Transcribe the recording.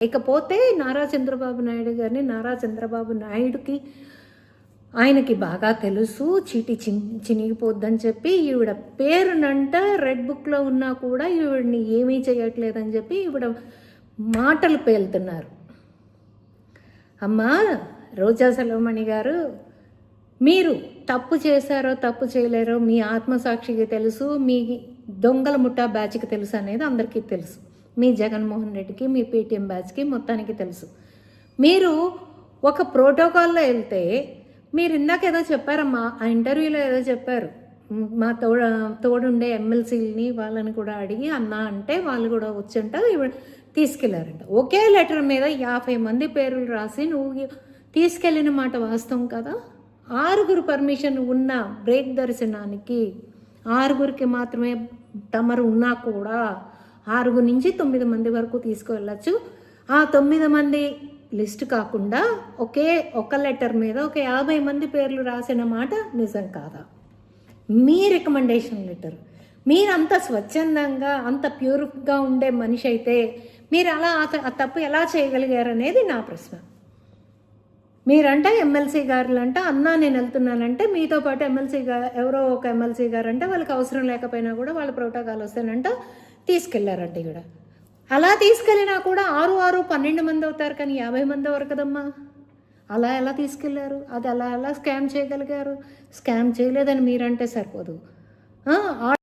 ఇకపోతే నారా చంద్రబాబు నాయుడు గారిని నారా చంద్రబాబు నాయుడుకి ఆయనకి బాగా తెలుసు చీటి చినిగిపోద్దని చెప్పి ఈవిడ పేరునంట రెడ్ బుక్లో ఉన్నా కూడా ఈవిడని ఏమీ చేయట్లేదని చెప్పి ఈవిడ మాటలు పేలుతున్నారు. అమ్మా రోజా సెలవమణి గారు, మీరు తప్పు చేశారో తప్పు చేయలేరో మీ ఆత్మసాక్షికి తెలుసు, మీ దొంగల ముఠా బ్యాచ్కి తెలుసు అనేది అందరికీ తెలుసు. మీ జగన్మోహన్ రెడ్డికి, మీ పేటీఎం బ్యాచ్కి మొత్తానికి తెలుసు. మీరు ఒక ప్రోటోకాల్లో వెళ్తే, మీరు ఇందాక ఏదో చెప్పారమ్మా, ఆ ఇంటర్వ్యూలో ఏదో చెప్పారు, మా తోడుండే ఎమ్మెల్సీలని వాళ్ళని కూడా అడిగి అన్నా అంటే వాళ్ళు కూడా వచ్చుంట తీసుకెళ్లారంట. ఒకే లెటర్ మీద 50 మంది పేర్లు రాసి నువ్వు తీసుకెళ్ళిన మాట వాస్తవం కదా. 6 పర్మిషన్ ఉన్న బ్రేక్ దర్శనానికి 6 మాత్రమే తమరు ఉన్నా కూడా 6 నుంచి 9 మంది వరకు తీసుకువెళ్ళచ్చు. ఆ 9 మంది లిస్ట్ కాకుండా ఒక లెటర్ మీద ఒక 50 మంది పేర్లు రాసిన మాట నిజం కాదా? మీ రికమెండేషన్ లెటర్, మీరు అంత స్వచ్ఛందంగా అంత ప్యూర్గా ఉండే మనిషి అయితే మీరు అలా ఆ తప్పు ఎలా చేయగలిగారనేది నా ప్రశ్న. మీరంటే ఎమ్మెల్సీ గారులంట అన్నా నేను వెళ్తున్నానంటే మీతో పాటు ఎవరో ఒక ఎమ్మెల్సీ గారు అంటే వాళ్ళకి అవసరం లేకపోయినా కూడా వాళ్ళ ప్రోటోకాల్ వస్తానంట తీసుకెళ్లారంట. ఇక్కడ అలా తీసుకెళ్ళినా కూడా 6 12 మంది అవుతారు, కానీ 50 మంది అవరు కదమ్మా. అలా ఎలా తీసుకెళ్లారు? అది ఎలా స్కామ్ చేయగలిగారు? స్కామ్ చేయలేదని మీరంటే సరిపోదు.